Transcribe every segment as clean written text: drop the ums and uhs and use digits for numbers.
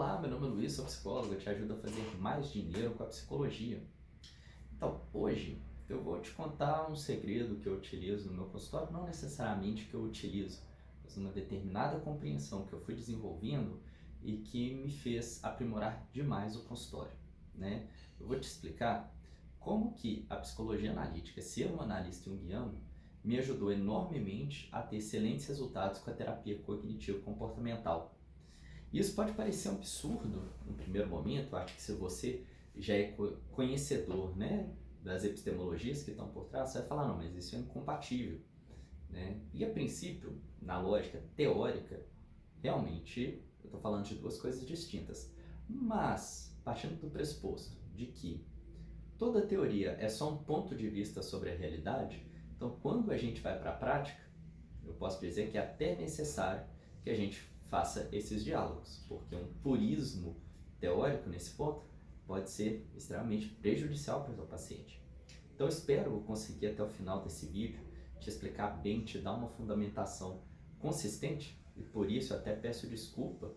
Olá, meu nome é Luiz, sou psicólogo, eu te ajudo a fazer mais dinheiro com a psicologia. Então, hoje eu vou te contar um segredo que eu utilizo no meu consultório, não necessariamente que eu utilizo, mas uma determinada compreensão que eu fui desenvolvendo e que me fez aprimorar demais o consultório, né? Eu vou te explicar como que a psicologia analítica, ser um analista junguiano, me ajudou enormemente a ter excelentes resultados com a terapia cognitivo-comportamental. Isso pode parecer um absurdo no primeiro momento. Eu acho que se você já é conhecedor, né, das epistemologias que estão por trás, você vai falar, não, mas isso é incompatível, né? E a princípio, na lógica teórica, realmente eu estou falando de duas coisas distintas. Mas, partindo do pressuposto de que toda teoria é só um ponto de vista sobre a realidade, então quando a gente vai para a prática, eu posso dizer que é até necessário que a gente faça esses diálogos, porque um purismo teórico nesse ponto pode ser extremamente prejudicial para o seu paciente. Então eu espero conseguir até o final desse vídeo te explicar bem, te dar uma fundamentação consistente, e por isso eu até peço desculpa,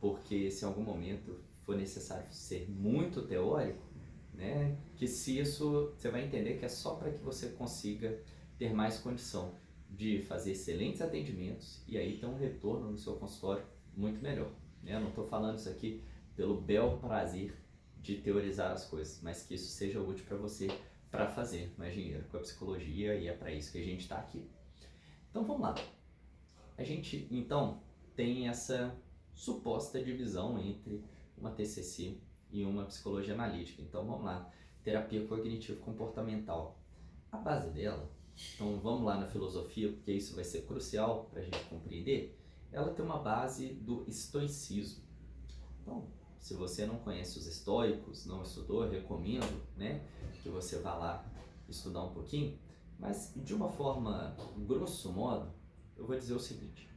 porque se em algum momento for necessário ser muito teórico, né, que se isso você vai entender que é só para que você consiga ter mais condição de fazer excelentes atendimentos e aí ter um retorno no seu consultório muito melhor, né? Eu não estou falando isso aqui pelo bel prazer de teorizar as coisas, mas que isso seja útil para você para fazer mais dinheiro com a psicologia, e é para isso que a gente está aqui. Então vamos lá. A gente então tem essa suposta divisão entre uma TCC e uma psicologia analítica. Então vamos lá, terapia cognitivo-comportamental. A base dela, então vamos lá na filosofia, porque isso vai ser crucial para a gente compreender, ela tem uma base do estoicismo. Então, se você não conhece os estoicos, não estudou, eu recomendo, né, que você vá lá estudar um pouquinho, mas de uma forma, grosso modo, eu vou dizer o seguinte: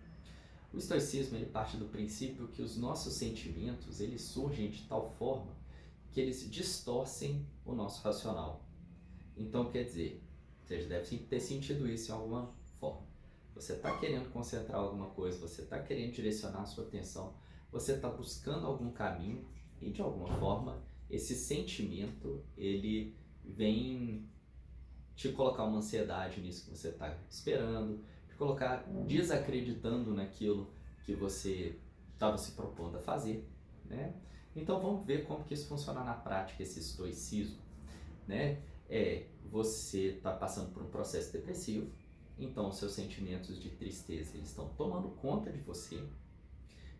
o estoicismo ele parte do princípio que os nossos sentimentos eles surgem de tal forma que eles distorcem o nosso racional. Então, quer dizer, você já deve ter sentido isso em alguma forma. Você está querendo concentrar alguma coisa, você está querendo direcionar a sua atenção, você está buscando algum caminho e, de alguma forma, esse sentimento, ele vem te colocar uma ansiedade nisso que você está esperando, te colocar desacreditando naquilo que você estava se propondo a fazer, né? Então, vamos ver como que isso funciona na prática, esse estoicismo, né? Você está passando por um processo depressivo, então os seus sentimentos de tristeza eles estão tomando conta de você,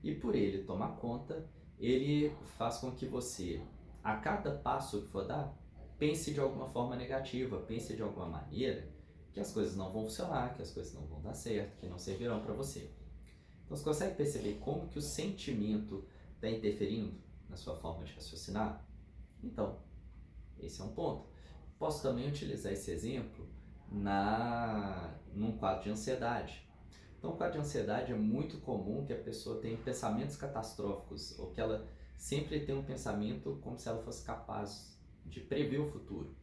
e por ele tomar conta, ele faz com que você, a cada passo que for dar, pense de alguma forma negativa, pense de alguma maneira que as coisas não vão funcionar, que as coisas não vão dar certo, que não servirão para você. Então você consegue perceber como que o sentimento está interferindo na sua forma de raciocinar? Então, esse é um ponto. Posso também utilizar esse exemplo num quadro de ansiedade. Então, o quadro de ansiedade é muito comum que a pessoa tenha pensamentos catastróficos, ou que ela sempre tenha um pensamento como se ela fosse capaz de prever o futuro.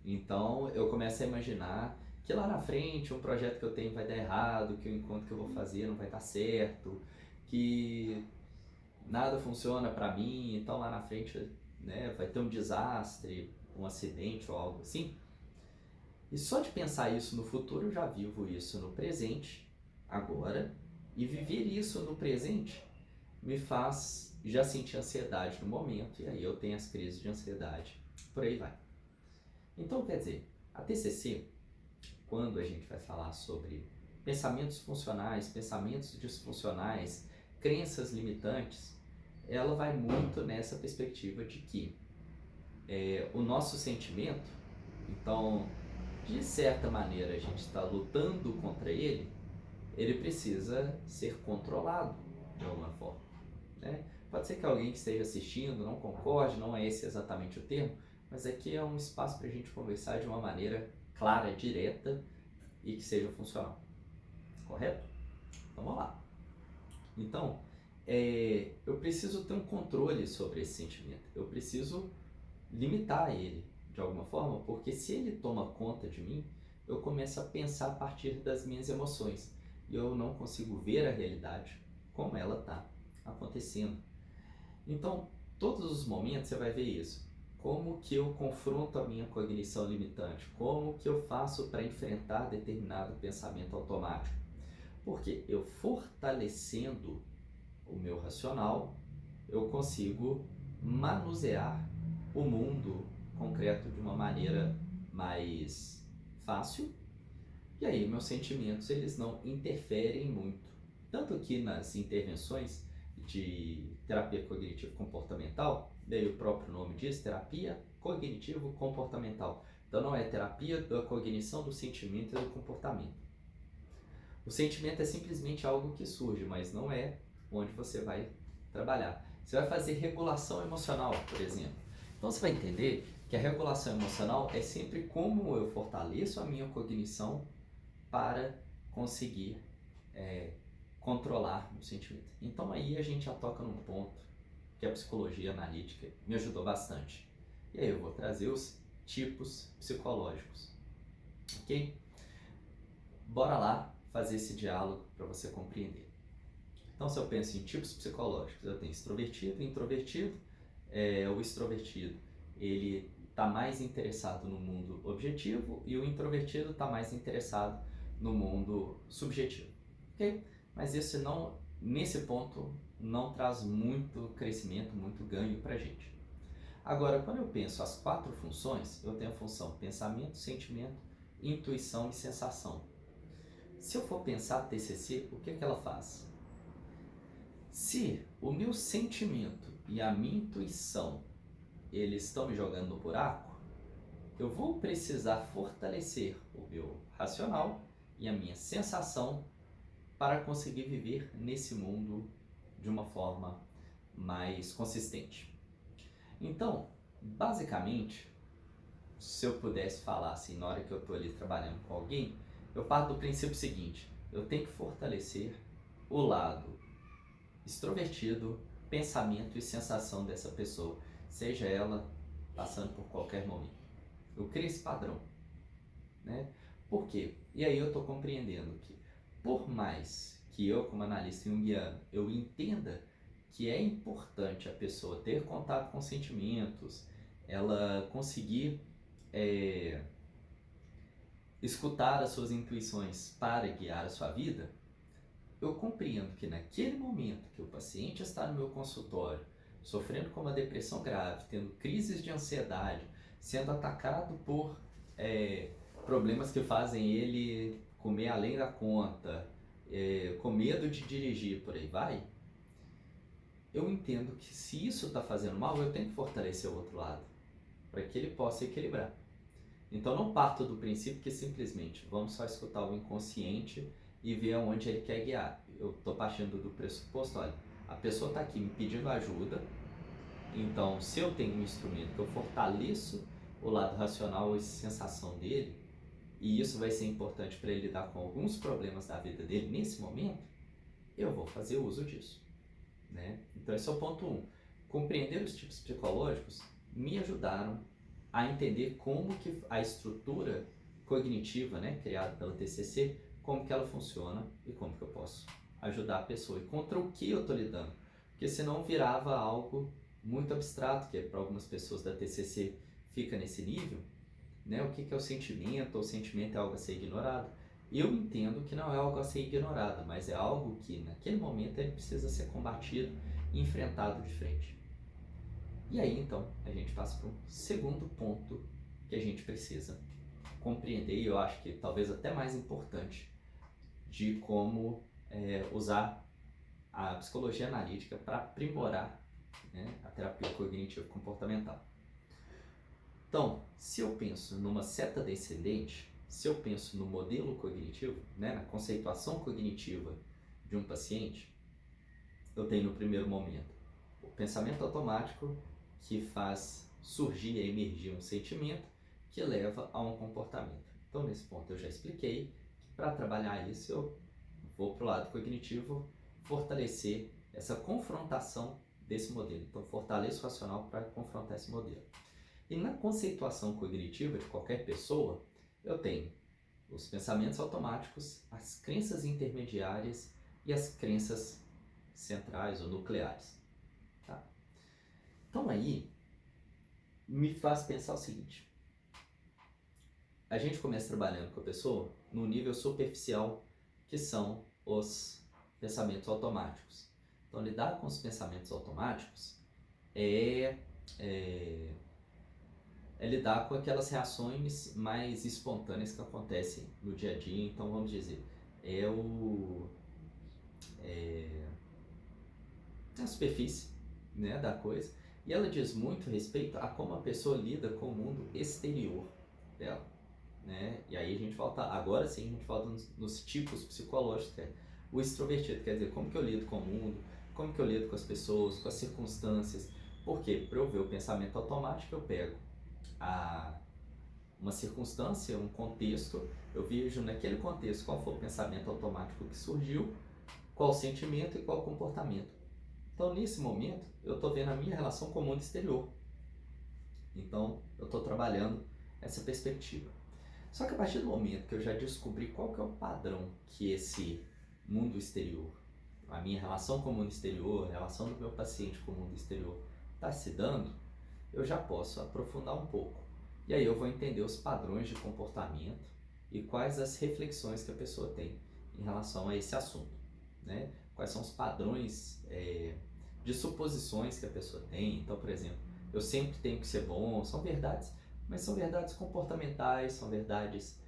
Então, eu começo a imaginar que lá na frente um projeto que eu tenho vai dar errado, que o encontro que eu vou fazer não vai dar certo, que nada funciona para mim, então lá na frente, né, vai ter um desastre, um acidente ou algo assim. E só de pensar isso no futuro, eu já vivo isso no presente, agora, e viver isso no presente me faz já sentir ansiedade no momento, e aí eu tenho as crises de ansiedade, por aí vai. Então, quer dizer, a TCC, quando a gente vai falar sobre pensamentos funcionais, pensamentos disfuncionais, crenças limitantes, ela vai muito nessa perspectiva de que o nosso sentimento, então, de certa maneira a gente está lutando contra ele, ele precisa ser controlado de alguma forma, né? Pode ser que alguém que esteja assistindo não concorde, não é esse exatamente o termo, mas aqui é um espaço para a gente conversar de uma maneira clara, direta e que seja funcional, correto? Então vamos lá. Então, eu preciso ter um controle sobre esse sentimento, eu preciso limitar ele de alguma forma, porque se ele toma conta de mim, eu começo a pensar a partir das minhas emoções e eu não consigo ver a realidade como ela está acontecendo. Então, todos os momentos você vai ver isso. Como que eu confronto a minha cognição limitante? Como que eu faço para enfrentar determinado pensamento automático? Porque eu fortalecendo o meu racional, eu consigo manusear o mundo concreto de uma maneira mais fácil. E aí meus sentimentos eles não interferem muito. Tanto que nas intervenções de terapia cognitivo-comportamental, daí o próprio nome diz, terapia cognitivo-comportamental. Então não é terapia da cognição do sentimento e do comportamento. O sentimento é simplesmente algo que surge, mas não é onde você vai trabalhar. Você vai fazer regulação emocional, por exemplo. Então você vai entender que a regulação emocional é sempre como eu fortaleço a minha cognição para conseguir controlar o sentimento. Então aí a gente já toca num ponto que a psicologia analítica me ajudou bastante. E aí eu vou trazer os tipos psicológicos, ok? Bora lá fazer esse diálogo para você compreender. Então se eu penso em tipos psicológicos, eu tenho extrovertido e introvertido. O extrovertido, ele está mais interessado no mundo objetivo e o introvertido está mais interessado no mundo subjetivo, ok? Mas isso não, nesse ponto, não traz muito crescimento, muito ganho para a gente. Agora, quando eu penso as 4 funções, eu tenho a função pensamento, sentimento, intuição e sensação. Se eu for pensar a TCC, o que ela faz? Se o meu sentimento e a minha intuição eles estão me jogando no buraco, eu vou precisar fortalecer o meu racional e a minha sensação para conseguir viver nesse mundo de uma forma mais consistente. Então, basicamente, se eu pudesse falar assim, na hora que eu estou ali trabalhando com alguém, eu parto do princípio seguinte: eu tenho que fortalecer o lado extrovertido, pensamento e sensação dessa pessoa, seja ela passando por qualquer momento. Eu crio esse padrão, né? Por quê? E aí eu estou compreendendo que, por mais que eu, como analista junguiano, eu entenda que é importante a pessoa ter contato com sentimentos, ela conseguir escutar as suas intuições para guiar a sua vida, eu compreendo que naquele momento que o paciente está no meu consultório, sofrendo com uma depressão grave, tendo crises de ansiedade, sendo atacado por problemas que fazem ele comer além da conta, com medo de dirigir, por aí vai, eu entendo que se isso está fazendo mal, eu tenho que fortalecer o outro lado, para que ele possa equilibrar. Então não parto do princípio que simplesmente vamos só escutar o inconsciente e ver aonde ele quer guiar. Eu estou partindo do pressuposto, olha, a pessoa está aqui me pedindo ajuda, então se eu tenho um instrumento que eu fortaleço o lado racional e sensação dele, e isso vai ser importante para ele lidar com alguns problemas da vida dele nesse momento, eu vou fazer uso disso, né? Então esse é o ponto 1. Compreender os tipos psicológicos me ajudaram a entender como que a estrutura cognitiva, né, criada pela TCC, como que ela funciona e como que eu posso ajudar a pessoa e contra o que eu estou lidando, porque senão virava algo muito abstrato, que para algumas pessoas da TCC fica nesse nível, né? O que é o sentimento? O sentimento é algo a ser ignorado. Eu entendo que não é algo a ser ignorado, mas é algo que naquele momento ele precisa ser combatido e enfrentado de frente. E aí então a gente passa para um segundo ponto que a gente precisa compreender, e eu acho que talvez até mais importante, de como usar a psicologia analítica para aprimorar, né, a terapia cognitivo-comportamental. Então, se eu penso numa seta descendente, se eu penso no modelo cognitivo, né, na conceituação cognitiva de um paciente, eu tenho no primeiro momento o pensamento automático que faz surgir e emergir um sentimento que leva a um comportamento. Então, nesse ponto eu já expliquei que para trabalhar isso eu vou para o lado cognitivo fortalecer essa confrontação desse modelo. Então, fortaleço o racional para confrontar esse modelo. E na conceituação cognitiva de qualquer pessoa, eu tenho os pensamentos automáticos, as crenças intermediárias e as crenças centrais ou nucleares. Tá? Então aí me faz pensar o seguinte: a gente começa trabalhando com a pessoa no nível superficial, que são os pensamentos automáticos. Então, lidar com os pensamentos automáticos é, é, é lidar com aquelas reações mais espontâneas que acontecem no dia a dia. Então, vamos dizer, é a superfície, né, da coisa, e ela diz muito respeito a como a pessoa lida com o mundo exterior dela, né? E aí a gente volta, agora sim a gente volta nos tipos psicológicos, que é o extrovertido, quer dizer, como que eu lido com o mundo, como que eu lido com as pessoas, com as circunstâncias. Porque para eu ver o pensamento automático, eu pego uma circunstância, um contexto, eu vejo naquele contexto qual foi o pensamento automático que surgiu, qual o sentimento e qual o comportamento. Então, nesse momento, eu estou vendo a minha relação com o mundo exterior. Então, eu estou trabalhando essa perspectiva. Só que a partir do momento que eu já descobri qual que é o padrão que esse mundo exterior, a minha relação com o mundo exterior, a relação do meu paciente com o mundo exterior está se dando, eu já posso aprofundar um pouco. E aí eu vou entender os padrões de comportamento e quais as reflexões que a pessoa tem em relação a esse assunto, né? Quais são os padrões de suposições que a pessoa tem. Então, por exemplo, eu sempre tenho que ser bom, são verdades, mas são verdades comportamentais, são verdades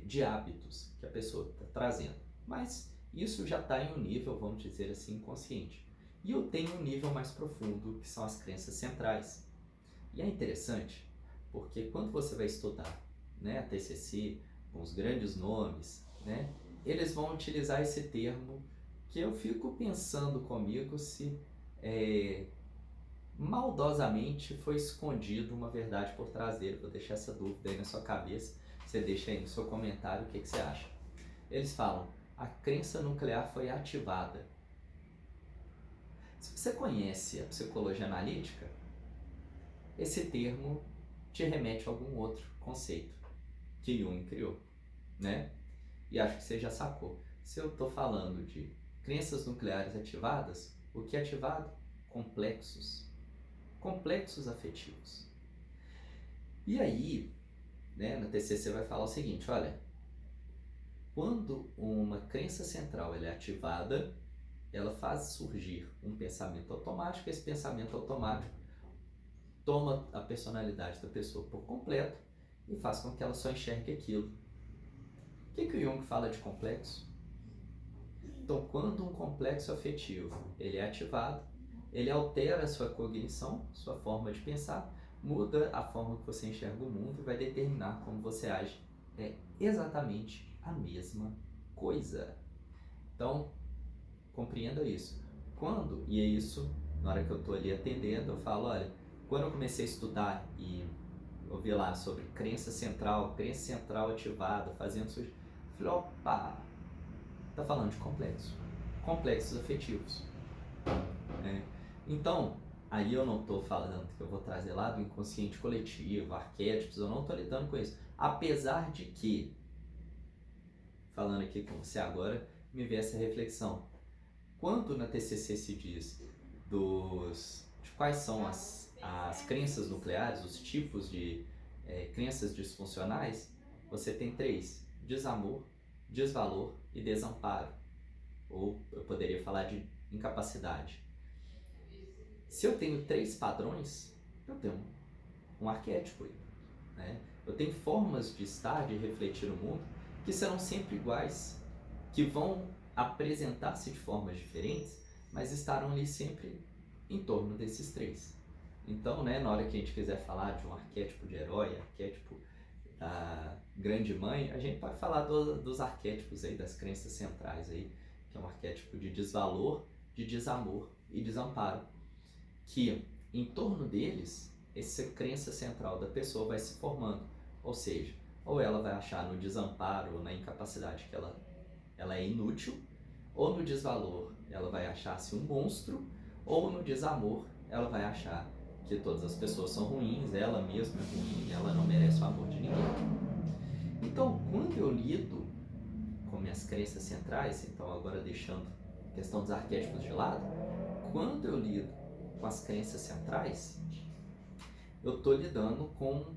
de hábitos que a pessoa está trazendo. Mas isso já está em um nível, vamos dizer assim, inconsciente. E eu tenho um nível mais profundo, que são as crenças centrais. E é interessante, porque quando você vai estudar, né, a TCC, com os grandes nomes, né, eles vão utilizar esse termo que eu fico pensando comigo se maldosamente foi escondido uma verdade por trás dele. Vou deixar essa dúvida aí na sua cabeça, você deixa aí no seu comentário o que você acha. Eles falam, a crença nuclear foi ativada. Se você conhece a psicologia analítica, esse termo te remete a algum outro conceito que Jung criou, né? E acho que você já sacou. Se eu estou falando de crenças nucleares ativadas, o que é ativado? Complexos afetivos. E aí, né, na TCC vai falar o seguinte, olha, quando uma crença central ela é ativada, ela faz surgir um pensamento automático, esse pensamento automático toma a personalidade da pessoa por completo e faz com que ela só enxergue aquilo. O que o Jung fala de complexo? Então, quando um complexo afetivo ele é ativado, ele altera a sua cognição, sua forma de pensar, muda a forma que você enxerga o mundo e vai determinar como você age. É exatamente a mesma coisa. Então, compreenda isso. E é isso, na hora que eu estou ali atendendo, eu falo, olha, quando eu comecei a estudar e ouvi lá sobre crença central ativada, fazendo surgir, eu falei, opa, tá falando de complexos afetivos. Então, aí eu não estou falando que eu vou trazer lá do inconsciente coletivo, arquétipos, eu não estou lidando com isso. Apesar de que, falando aqui com você agora, me veio essa reflexão. Quando na TCC se diz de quais são as crenças nucleares, os tipos de crenças disfuncionais, você tem 3: desamor, desvalor e desamparo. Ou eu poderia falar de incapacidade. Se eu tenho 3 padrões, eu tenho um arquétipo, né? Eu tenho formas de estar, de refletir o mundo, que serão sempre iguais, que vão apresentar-se de formas diferentes, mas estarão ali sempre em torno desses 3. Então, né, na hora que a gente quiser falar de um arquétipo de herói, arquétipo da grande mãe, a gente pode falar dos arquétipos aí, das crenças centrais aí, que é um arquétipo de desvalor, de desamor e desamparo, que em torno deles, essa crença central da pessoa vai se formando, ou seja, ou ela vai achar no desamparo ou na incapacidade que ela é inútil, ou no desvalor ela vai achar-se um monstro, ou no desamor ela vai achar que todas as pessoas são ruins, ela mesma é ruim, ela não merece o amor de ninguém. Então, quando eu lido com minhas crenças centrais, então agora deixando a questão dos arquétipos de lado, quando eu lido com as crenças centrais, eu estou lidando com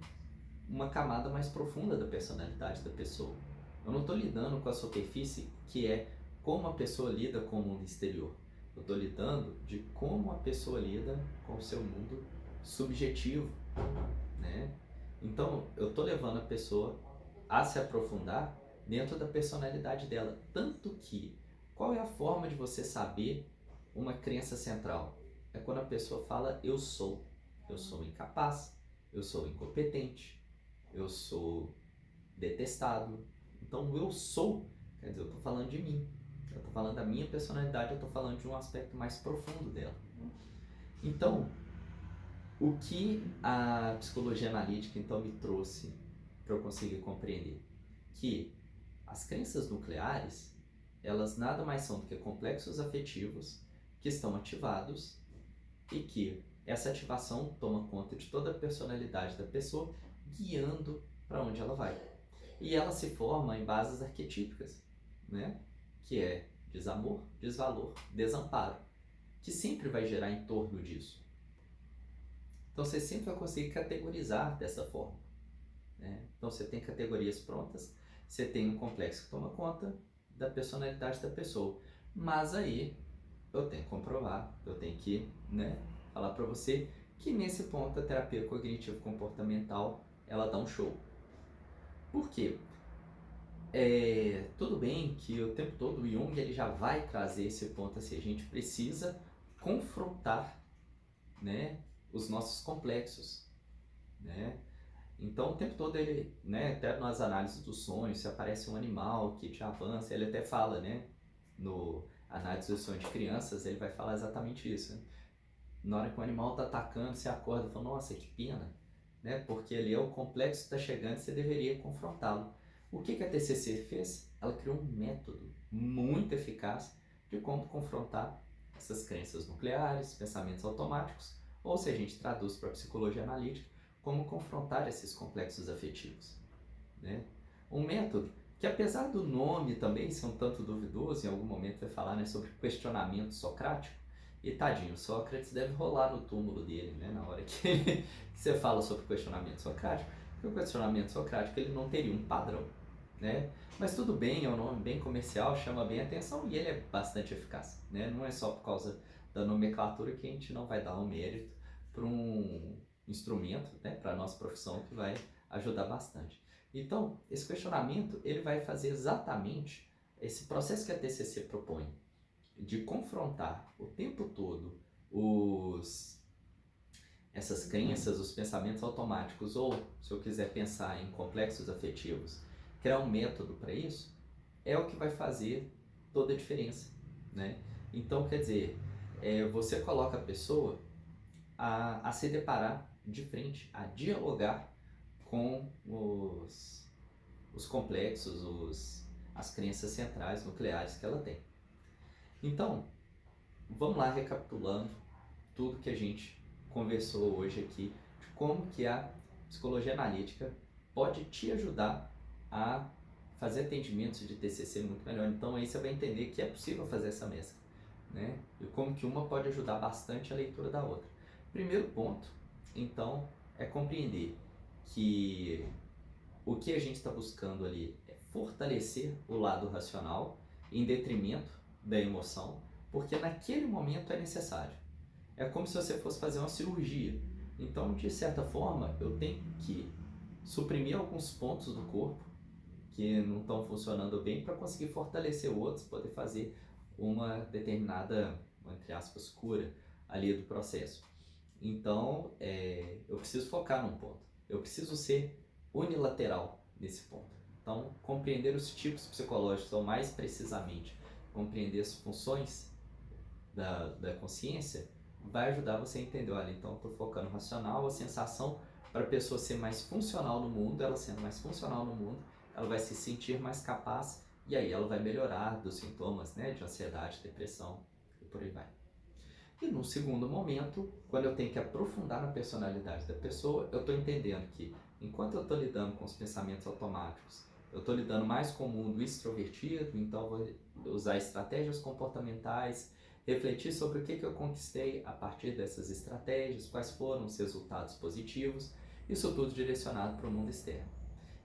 uma camada mais profunda da personalidade da pessoa. Eu não estou lidando com a superfície, que é como a pessoa lida com o mundo exterior. Eu estou lidando de como a pessoa lida com o seu mundo subjetivo, né? Então, eu estou levando a pessoa a se aprofundar dentro da personalidade dela. Tanto que, qual é a forma de você saber uma crença central? É quando a pessoa fala, eu sou incapaz, eu sou incompetente, eu sou detestado. Então, o eu sou, quer dizer, eu estou falando de mim, eu estou falando da minha personalidade, eu estou falando de um aspecto mais profundo dela. Então, o que a psicologia analítica então me trouxe para eu conseguir compreender? Que as crenças nucleares, elas nada mais são do que complexos afetivos que estão ativados e que essa ativação toma conta de toda a personalidade da pessoa, guiando para onde ela vai. E ela se forma em bases arquetípicas, né? Que é desamor, desvalor, desamparo, que sempre vai gerar em torno disso. Então você sempre vai conseguir categorizar dessa forma, né? Então você tem categorias prontas, você tem um complexo que toma conta da personalidade da pessoa. Mas aí eu tenho que comprovar, eu tenho que, né, falar para você que nesse ponto a terapia cognitivo-comportamental ela dá um show. Por quê? Tudo bem que o tempo todo o Jung ele já vai trazer esse ponto assim, a gente precisa confrontar, né, os nossos complexos, né? Então o tempo todo ele, né, até nas análises dos sonhos, se aparece um animal que te avança, ele até fala, né, no análise do sonho de crianças, ele vai falar exatamente isso, né? Na hora que o animal está atacando, você acorda e fala, nossa, que pena, né? Porque ali é o complexo que está chegando e você deveria confrontá-lo. O que a TCC fez? Ela criou um método muito eficaz de como confrontar essas crenças nucleares, pensamentos automáticos, ou se a gente traduz para a psicologia analítica, como confrontar esses complexos afetivos, né? Um método que, apesar do nome também ser um tanto duvidoso, em algum momento vai falar, né, sobre questionamento socrático, e tadinho, Sócrates deve rolar no túmulo dele, né, na hora que você fala sobre questionamento socrático, porque o questionamento socrático ele não teria um padrão, né? Mas tudo bem, é um nome bem comercial, chama bem a atenção e ele é bastante eficaz, né? Não é só por causa da nomenclatura que a gente não vai dar um mérito para um instrumento, né, para a nossa profissão que vai ajudar bastante. Então, esse questionamento ele vai fazer exatamente esse processo que a TCC propõe, de confrontar o tempo todo essas crenças, os pensamentos automáticos, ou, se eu quiser pensar em complexos afetivos, criar um método para isso, é o que vai fazer toda a diferença, né? Então, quer dizer, você coloca a pessoa a se deparar de frente, a dialogar com os complexos, as crenças centrais nucleares que ela tem. Então, vamos lá recapitulando tudo que a gente conversou hoje aqui, de como que a psicologia analítica pode te ajudar a fazer atendimentos de TCC muito melhor. Então aí você vai entender que é possível fazer essa mescla, né? E como que uma pode ajudar bastante a leitura da outra. Primeiro ponto, então, é compreender que o que a gente está buscando ali é fortalecer o lado racional em detrimento da emoção, porque naquele momento é necessário. É como se você fosse fazer uma cirurgia. Então, de certa forma, eu tenho que suprimir alguns pontos do corpo que não estão funcionando bem para conseguir fortalecer outros, poder fazer uma determinada, entre aspas, cura ali do processo. Então, eu preciso focar num ponto. Eu preciso ser unilateral nesse ponto. Então, compreender os tipos psicológicos, ou mais precisamente, compreender as funções da consciência, vai ajudar você a entender, olha, então estou focando no racional, a sensação para a pessoa ser mais funcional no mundo, ela sendo mais funcional no mundo, ela vai se sentir mais capaz e aí ela vai melhorar dos sintomas, né, de ansiedade, depressão e por aí vai. E no segundo momento, quando eu tenho que aprofundar na personalidade da pessoa, eu estou entendendo que enquanto eu estou lidando com os pensamentos automáticos, eu estou lidando mais com o mundo extrovertido, então vou usar estratégias comportamentais refletir sobre o que eu conquistei a partir dessas estratégias, quais foram os resultados positivos, isso tudo direcionado para o mundo externo.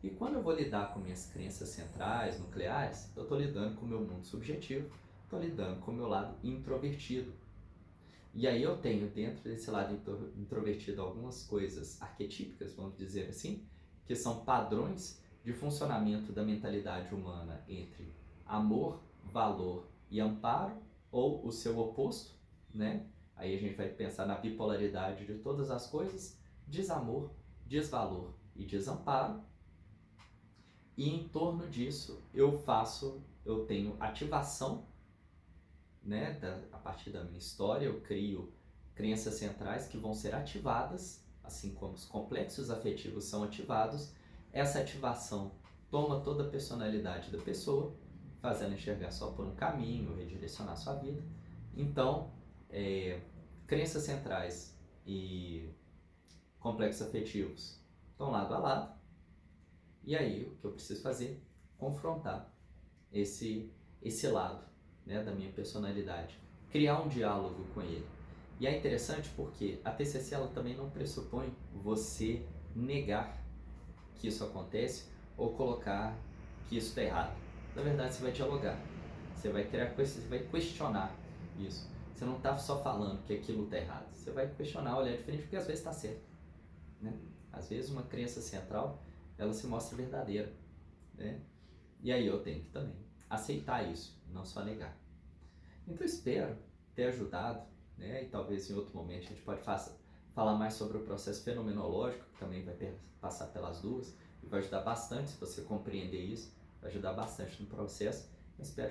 E quando eu vou lidar com minhas crenças centrais, nucleares, eu estou lidando com o meu mundo subjetivo, estou lidando com o meu lado introvertido. E aí eu tenho dentro desse lado introvertido algumas coisas arquetípicas, vamos dizer assim, que são padrões de funcionamento da mentalidade humana entre amor, valor e amparo, ou o seu oposto, né? Aí a gente vai pensar na bipolaridade de todas as coisas, desamor, desvalor e desamparo. E em torno disso eu tenho ativação, né? A partir da minha história eu crio crenças centrais que vão ser ativadas, assim como os complexos afetivos são ativados. Essa ativação toma toda a personalidade da pessoa, fazendo enxergar só por um caminho, redirecionar sua vida. Então, crenças centrais e complexos afetivos estão lado a lado. E aí, o que eu preciso fazer? Confrontar esse lado, né, da minha personalidade. Criar um diálogo com ele. E é interessante porque a TCC ela também não pressupõe você negar que isso acontece ou colocar que isso está errado. Na verdade, você vai dialogar. Você vai criar coisas, você vai questionar isso. Você não está só falando que aquilo está errado. Você vai questionar, olhar diferente, porque às vezes está certo, né? Às vezes uma crença central, ela se mostra verdadeira, né? E aí eu tenho que também aceitar isso, não só negar. Então espero ter ajudado, né? E talvez em outro momento a gente pode falar mais sobre o processo fenomenológico, que também vai passar pelas duas, e vai ajudar bastante se você compreender isso, vai ajudar bastante no processo. Eu espero